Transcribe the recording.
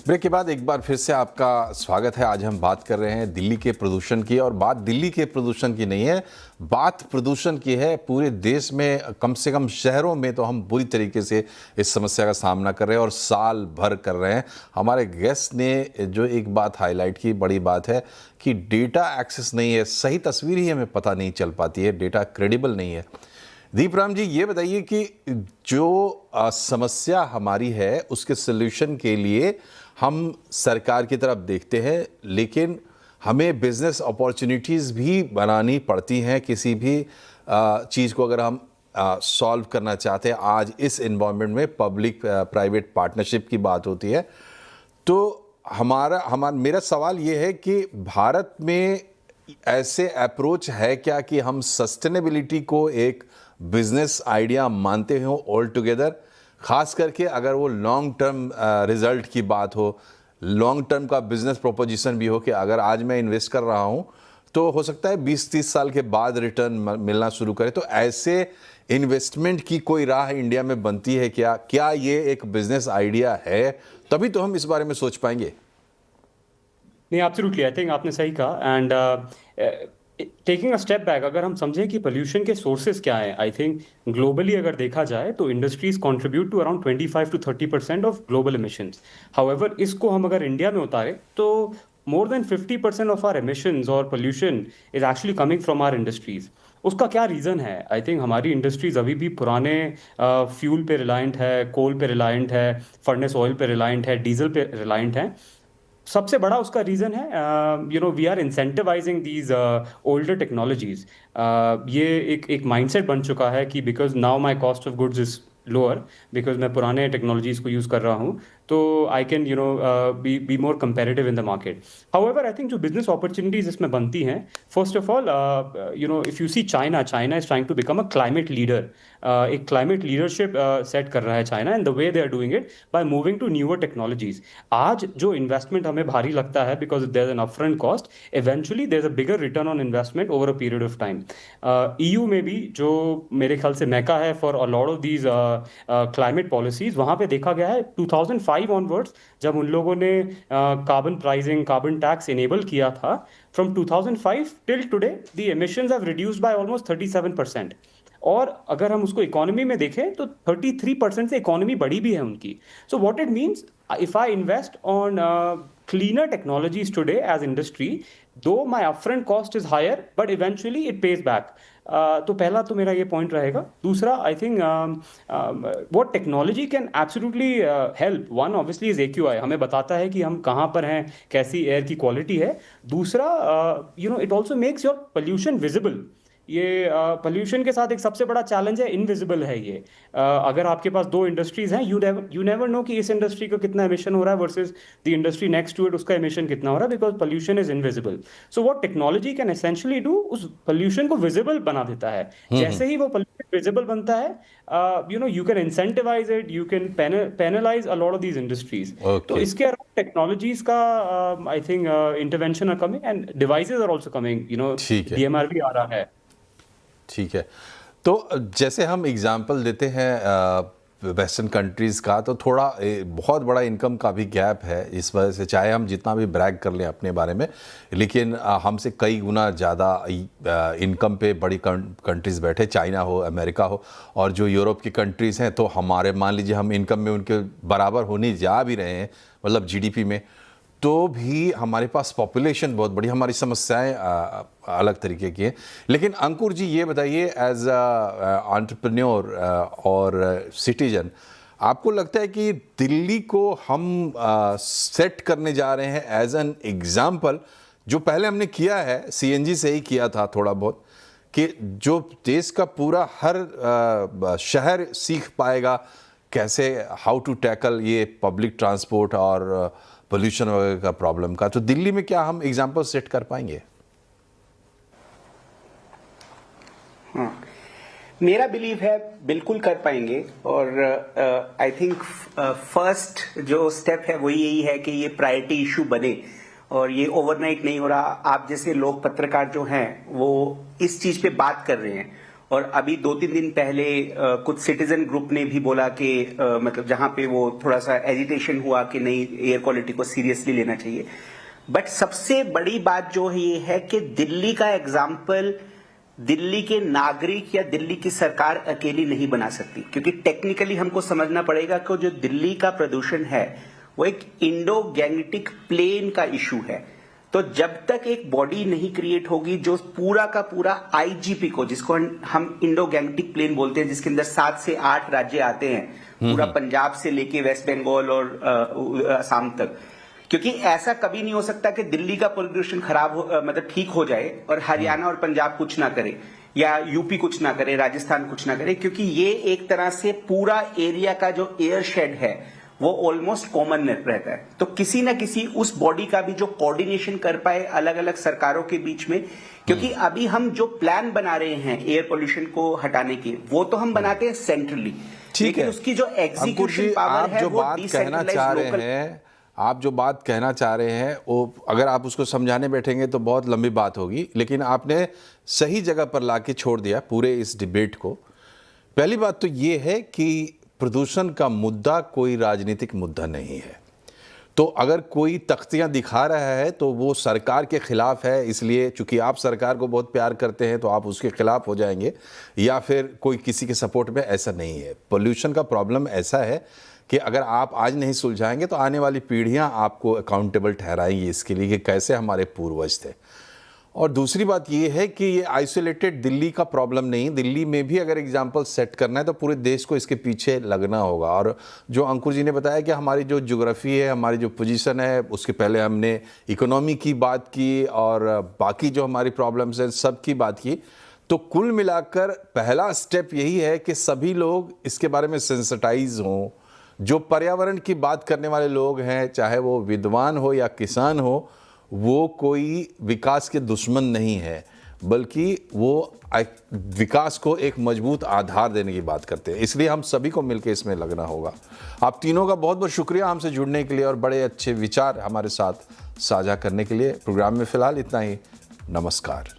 Break के बाद एक बार फिर से आपका स्वागत है। आज हम बात कर रहे हैं दिल्ली के प्रदूषण की, और बात दिल्ली के प्रदूषण की नहीं है, बात प्रदूषण की है। पूरे देश में कम से कम शहरों में तो हम बुरी तरीके से इस समस्या का सामना कर रहे हैं और साल भर कर रहे हैं। हमारे गेस्ट ने जो एक बात हाईलाइट की, बड़ी बात है कि डेटा एक्सेस नहीं है, सही तस्वीर ही हमें पता नहीं चल पाती है, डेटा क्रेडिबल नहीं है। दीपराम जी, ये बताइए कि जो समस्या हमारी है उसके सल्यूशन के लिए हम सरकार की तरफ देखते हैं, लेकिन हमें बिजनेस अपॉर्चुनिटीज़ भी बनानी पड़ती हैं। किसी भी चीज़ को अगर हम सॉल्व करना चाहते हैं, आज इस एनवायरनमेंट में पब्लिक प्राइवेट पार्टनरशिप की बात होती है, तो मेरा सवाल ये है कि भारत में ऐसे अप्रोच है क्या कि हम सस्टेनेबिलिटी को एक बिजनेस आइडिया मानते हो ऑल टुगेदर, खास करके अगर वो लॉन्ग टर्म रिजल्ट की बात हो, लॉन्ग टर्म का बिजनेस प्रोपोजिशन भी हो कि अगर आज मैं इन्वेस्ट कर रहा हूँ तो हो सकता है 20-30 साल के बाद रिटर्न मिलना शुरू करे। तो ऐसे इन्वेस्टमेंट की कोई राह इंडिया में बनती है क्या? क्या ये एक बिजनेस आइडिया है? तभी तो हम इस बारे में सोच पाएंगे। नहीं, एब्सोल्युटली, आई थिंक आपने सही कहा। And taking a step back, अगर हम समझें कि पोल्यूशन के सोर्सेज क्या हैं, आई थिंक ग्लोबली अगर देखा जाए तो industries contribute to around 25 to 30% of global emissions. However, इसको हम अगर इंडिया में उतारें तो more than 50% of our emissions और pollution is actually coming from our industries. उसका क्या रीज़न है? आई थिंक हमारी इंडस्ट्रीज अभी भी पुराने फ्यूल पे रिलायंट है, कोल पे रिलायंट है, फर्नेस ऑयल पे रिलायंट है, डीजल पे रिलायंट है। सबसे बड़ा उसका रीज़न है we are incentivising these older technologies. ये एक माइंडसेट बन चुका है कि because now my cost of goods is lower, because मैं पुराने टेक्नोलॉजीज को यूज़ कर रहा हूँ, तो I can be more comparative in the market. However, I think जो बिजनेस अपॉर्चुनिटीज इसमें बनती हैं, first of all if you see China is trying to become a climate leader. एक क्लाइमेट लीडरशिप सेट कर रहा है China, and the way they are doing it by moving to newer technologies. आज जो investment हमें भारी लगता है because there is an upfront cost, eventually there is a bigger return on investment over a period of time. EU में भी, जो मेरे ख्याल से मैका है for a lot of these climate policies, वहाँ पे देखा गया है 2005 ऑनवर्ड्स, जब उन लोगों ने carbon pricing, carbon tax enable किया था, from 2005 till today the emissions have reduced by almost 37%। और अगर हम उसको इकोनॉमी में देखें तो 33% से इकोनॉमी बढ़ी भी है उनकी। So what it means, if I invest on cleaner technologies today as industry, though my upfront cost is higher, but eventually it pays back. तो पहला तो मेरा ये पॉइंट रहेगा। दूसरा, I think what technology can absolutely help, one obviously is AQI, हमें बताता है कि हम कहाँ पर हैं, कैसी एयर की क्वालिटी है। दूसरा, it also makes your pollution visible। ये पोल्यूशन के साथ एक सबसे बड़ा चैलेंज है, इनविजिबल है ये। अगर आपके पास दो इंडस्ट्रीज हैं, यू नेवर नो कि इस इंडस्ट्री का कितना एमिशन हो रहा है versus the industry next to it, उसका एमिशन कितना हो रहा है, because pollution is invisible. So what technology can essentially do, उस पोल्यूशन को विजिबल बना देता है। जैसे ही वो पोल्यूशन विजिबल बनता है, you can incentivize it, you can penalize a lot of these industries. तो इसके अराउंड टेक्नोलॉजीज का I think intervention are coming, and devices are also coming, DMR भी आ रहा है। ठीक है, तो जैसे हम एग्जांपल देते हैं वेस्टर्न कंट्रीज़ का, तो थोड़ा बहुत बड़ा इनकम का भी गैप है। इस वजह से चाहे हम जितना भी ब्रैग कर लें अपने बारे में, लेकिन हमसे कई गुना ज़्यादा इनकम पे बड़ी कंट्रीज़ बैठे, चाइना हो, अमेरिका हो, और जो यूरोप की कंट्रीज़ हैं, तो हमारे, मान लीजिए हम इनकम में उनके बराबर होने जा भी रहे हैं, मतलब GDP में, तो भी हमारे पास पॉपुलेशन बहुत बड़ी, हमारी समस्याएं अलग तरीके की हैं। लेकिन अंकुर जी, ये बताइए, एज एंटरप्रेन्योर और सिटीजन, आपको लगता है कि दिल्ली को हम सेट करने जा रहे हैं एज एन एग्जाम्पल, जो पहले हमने किया है, CNG से ही किया था थोड़ा बहुत, कि जो देश का पूरा हर शहर सीख पाएगा कैसे, हाउ टू टैकल ये पब्लिक ट्रांसपोर्ट और पोल्यूशन वगैरह का प्रॉब्लम का, तो दिल्ली में क्या हम एग्जाम्पल सेट कर पाएंगे? हाँ, मेरा बिलीव है बिल्कुल कर पाएंगे। और आई थिंक फर्स्ट जो स्टेप है वो यही है कि ये प्रायोरिटी इशू बने, और ये ओवरनाइट नहीं हो रहा। आप जैसे लोग, पत्रकार जो हैं, वो इस चीज पे बात कर रहे हैं, और अभी 2-3 दिन पहले कुछ सिटीजन ग्रुप ने भी बोला कि मतलब जहां पे वो थोड़ा सा एजिटेशन हुआ कि नहीं, एयर क्वालिटी को सीरियसली लेना चाहिए। बट सबसे बड़ी बात जो है ये है कि दिल्ली का एग्जाम्पल दिल्ली के नागरिक या दिल्ली की सरकार अकेली नहीं बना सकती, क्योंकि टेक्निकली हमको समझना पड़ेगा कि जो दिल्ली का प्रदूषण है वो एक इंडो गैंगटिक प्लेन का इशू है। तो जब तक एक बॉडी नहीं क्रिएट होगी जो पूरा का पूरा आईजीपी को, जिसको हम इंडो गैंगटिक प्लेन बोलते हैं, जिसके अंदर 7 से 8 राज्य आते हैं, पूरा पंजाब से लेके वेस्ट बंगाल और असम तक, क्योंकि ऐसा कभी नहीं हो सकता कि दिल्ली का प्रदूषण खराब हो, मतलब ठीक हो जाए और हरियाणा और पंजाब कुछ ना करे या यूपी कुछ ना करे, राजस्थान कुछ ना करे, क्योंकि ये एक तरह से पूरा एरिया का जो एयर शेड है वो ऑलमोस्ट कॉमन रहता है। तो किसी ना किसी उस बॉडी का भी जो कोऑर्डिनेशन कर पाए अलग अलग सरकारों के बीच में, क्योंकि अभी हम जो प्लान बना रहे हैं एयर पोल्यूशन को हटाने के, वो तो हम बनाते हैं सेंट्रली, लेकिन उसकी जो एग्जीक्यूशन पावर है वो डिसेंट्रलाइज्ड लोकल। आप जो बात कहना चाह रहे हैं वो अगर आप उसको समझाने बैठेंगे तो बहुत लंबी बात होगी, लेकिन आपने सही जगह पर लाके छोड़ दिया पूरे इस डिबेट को। पहली बात तो ये है कि प्रदूषण का मुद्दा कोई राजनीतिक मुद्दा नहीं है। तो अगर कोई तख्तियां दिखा रहा है तो वो सरकार के खिलाफ है, इसलिए चूंकि आप सरकार को बहुत प्यार करते हैं तो आप उसके खिलाफ हो जाएंगे, या फिर कोई किसी के सपोर्ट में, ऐसा नहीं है। पोल्यूशन का प्रॉब्लम ऐसा है कि अगर आप आज नहीं सुलझाएंगे तो आने वाली पीढ़ियां आपको अकाउंटेबल ठहराएंगी इसके लिए कि कैसे हमारे पूर्वज थे। और दूसरी बात ये है कि ये आइसोलेटेड दिल्ली का प्रॉब्लम नहीं, दिल्ली में भी अगर एग्जाम्पल सेट करना है तो पूरे देश को इसके पीछे लगना होगा। और जो अंकुर जी ने बताया कि हमारी जो ज्योग्राफी है, हमारी जो पोजीशन है, उसके पहले हमने इकोनॉमी की बात की और बाकी जो हमारी प्रॉब्लम्स हैं सब की बात की, तो कुल मिलाकर पहला स्टेप यही है कि सभी लोग इसके बारे में सेंसिटाइज हों। जो पर्यावरण की बात करने वाले लोग हैं, चाहे वो विद्वान हो या किसान हो, वो कोई विकास के दुश्मन नहीं है, बल्कि वो विकास को एक मजबूत आधार देने की बात करते हैं। इसलिए हम सभी को मिलकर इसमें लगना होगा। आप तीनों का बहुत बहुत शुक्रिया हमसे जुड़ने के लिए और बड़े अच्छे विचार हमारे साथ साझा करने के लिए। प्रोग्राम में फ़िलहाल इतना ही। नमस्कार।